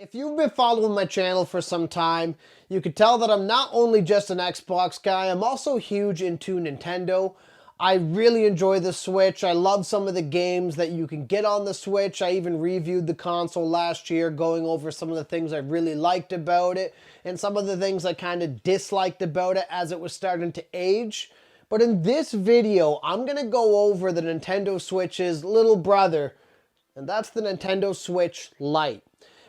If you've been following my channel for some time, you could tell that I'm not only just an Xbox guy, I'm also huge into Nintendo. I really enjoy the Switch. I love some of the games that you can get on the Switch. I even reviewed the console last year, going over some of the things I really liked about it and some of the things I kind of disliked about it as it was starting to age. But in this video, I'm going to go over the Nintendo Switch's little brother, and that's the Nintendo Switch Lite.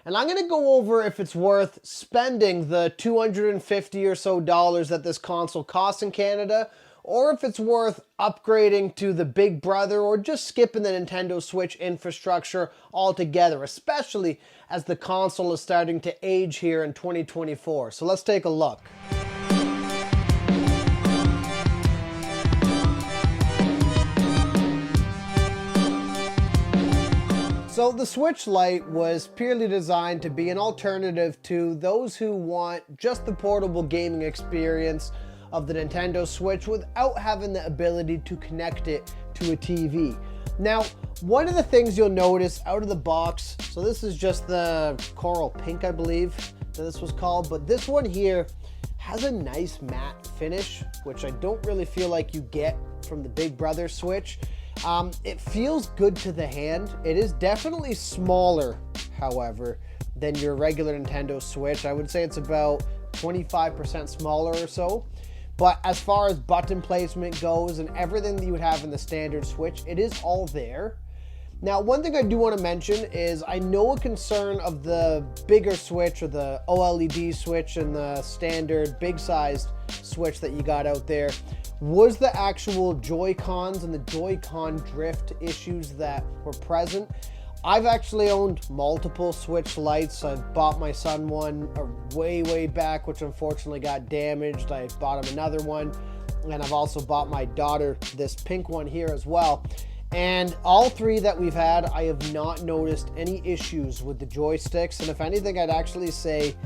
And I'm going to go over if it's worth spending the $250 or so that this console costs in Canada, or if it's worth upgrading to the big brother or just skipping the Nintendo Switch infrastructure altogether, especially as the console is starting to age here in 2024. So let's take a look. So the Switch Lite was purely designed to be an alternative to those who want just the portable gaming experience of the Nintendo Switch without having the ability to connect it to a TV. Now, one of the things you'll notice out of the box, so this is just the Coral Pink, I believe that this was called, but this one here has a nice matte finish, which I don't really feel like you get from the Big Brother Switch. It feels good to the hand. It is definitely smaller, however, than your regular Nintendo Switch. I would say it's about 25% smaller or so. But as far as button placement goes and everything that you would have in the standard Switch, it is all there. Now, one thing I do want to mention is I know a concern of the bigger Switch or the OLED Switch and the standard big-sized Switch that you got out there was the actual Joy-Cons and the Joy-Con drift issues that were present. I've actually owned multiple Switch Lites. I bought my son one way back, which unfortunately got damaged. I bought him another one, and I've also bought my daughter this pink one here as well. And all three that we've had, I have not noticed any issues with the joysticks. And if anything, I'd actually say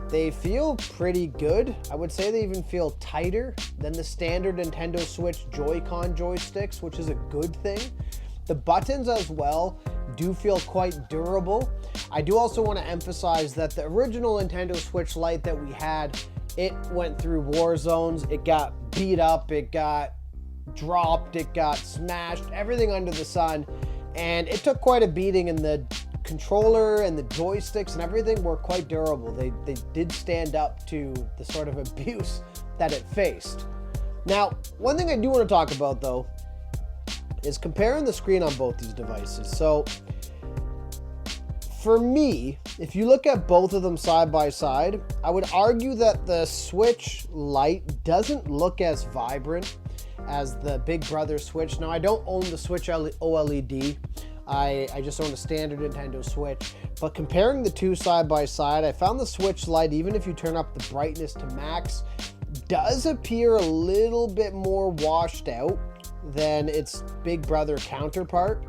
they feel pretty good. I would say they even feel tighter than the standard Nintendo Switch Joy-Con joysticks, which is a good thing. The buttons as well do feel quite durable. I do also want to emphasize that the original Nintendo Switch Lite that we had, it went through war zones. It got beat up, it got dropped, it got smashed, everything under the sun, and it took quite a beating, and the controller and the joysticks and everything were quite durable. They did stand up to the sort of abuse that it faced. Now, one thing I do want to talk about though is comparing the screen on both these devices. So for me, if you look at both of them side by side, I would argue that the Switch Lite doesn't look as vibrant as the Big Brother Switch. Now, I don't own the Switch OLED. I just own a standard Nintendo Switch. But comparing the two side by side, I found the Switch Lite, even if you turn up the brightness to max, does appear a little bit more washed out than its Big Brother counterpart.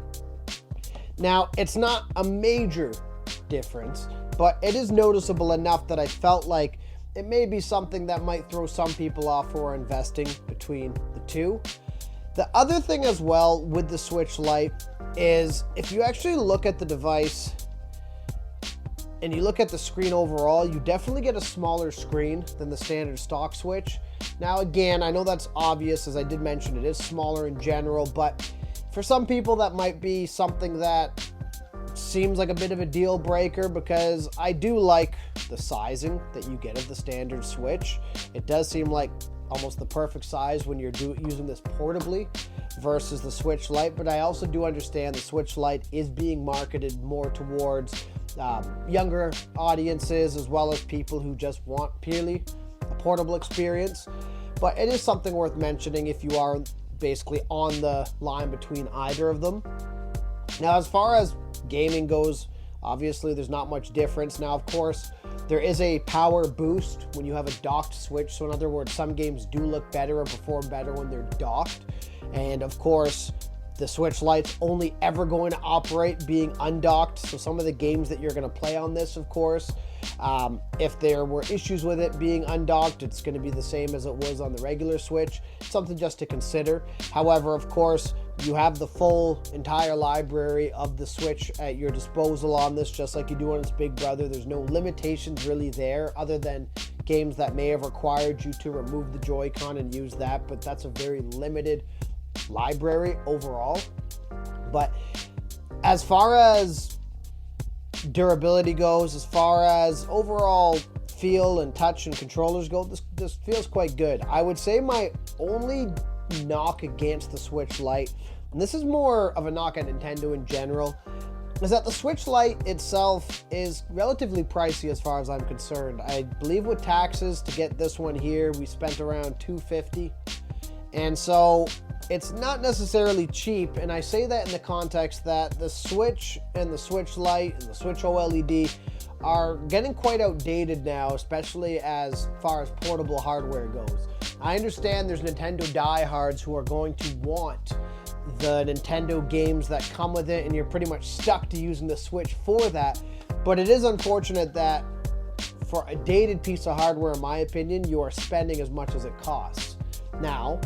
Now, it's not a major difference, but it is noticeable enough that I felt like it may be something that might throw some people off who are investing between the two. The other thing as well with the Switch Lite is if you actually look at the device and you look at the screen overall, you definitely get a smaller screen than the standard stock Switch. Now again, I know that's obvious, as I did mention it is smaller in general, but for some people that might be something that seems like a bit of a deal breaker, because I do like the sizing that you get of the standard Switch. It does seem like almost the perfect size when you're using this portably versus the Switch Lite, but I also do understand the Switch Lite is being marketed more towards younger audiences, as well as people who just want purely a portable experience. But it is something worth mentioning if you are basically on the line between either of them. Now, as far as gaming goes, obviously there's not much difference. Now, of course, there is a power boost when you have a docked Switch. So in other words, some games do look better or perform better when they're docked. And of course, the Switch Lite's only ever going to operate being undocked. So some of the games that you're going to play on this, of course, if there were issues with it being undocked, it's going to be the same as it was on the regular Switch. Something just to consider. However, of course, You have the full entire library of the Switch at your disposal on this, just like you do on its big brother. There's no limitations really there, other than games that may have required you to remove the Joy-Con and use that, but that's a very limited library overall. But as far as durability goes, as far as overall feel and touch and controllers go, this feels quite good. I would say my only knock against the Switch Lite, and this is more of a knock at Nintendo in general, is that the Switch Lite itself is relatively pricey as far as I'm concerned. I believe with taxes to get this one here, we spent around $250, and so it's not necessarily cheap, and I say that in the context that the Switch and the Switch Lite and the Switch OLED are getting quite outdated now, especially as far as portable hardware goes. I understand there's Nintendo diehards who are going to want the Nintendo games that come with it, and you're pretty much stuck to using the Switch for that, but it is unfortunate that for a dated piece of hardware, in my opinion, you are spending as much as it costs. Now,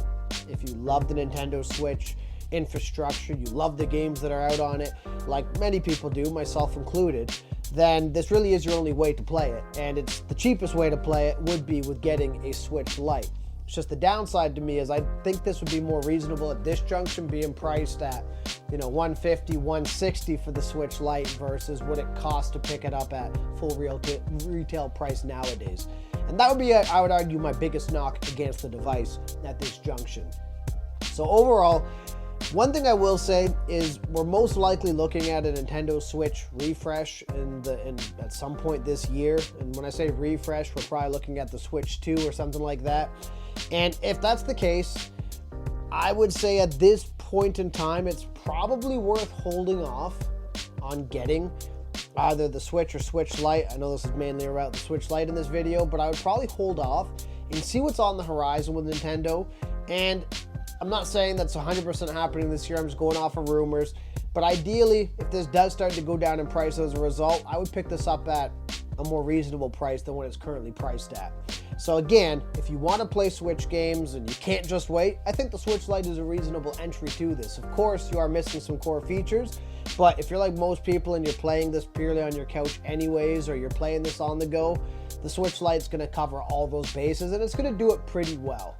if you love the Nintendo Switch infrastructure, you love the games that are out on it, like many people do, myself included, then this really is your only way to play it. And it's the cheapest way to play it would be with getting a Switch Lite. It's just the downside to me is I think this would be more reasonable at this junction, being priced at, you know, $150, $160 for the Switch Lite versus what it costs to pick it up at full retail price nowadays. And that would be, I would argue, my biggest knock against the device at this junction. So overall, one thing I will say is we're most likely looking at a Nintendo Switch refresh at some point this year. And when I say refresh, we're probably looking at the Switch 2 or something like that. And if that's the case, I would say at this point in time, it's probably worth holding off on getting either the Switch or Switch Lite. I know this is mainly about the Switch Lite in this video, but I would probably hold off and see what's on the horizon with Nintendo. And I'm not saying that's 100% happening this year, I'm just going off of rumors, but ideally, if this does start to go down in price as a result, I would pick this up at a more reasonable price than what it's currently priced at. So again, if you want to play Switch games and you can't just wait, I think the Switch Lite is a reasonable entry to this. Of course, you are missing some core features, but if you're like most people and you're playing this purely on your couch anyways, or you're playing this on the go, the Switch Lite's going to cover all those bases, and it's going to do it pretty well.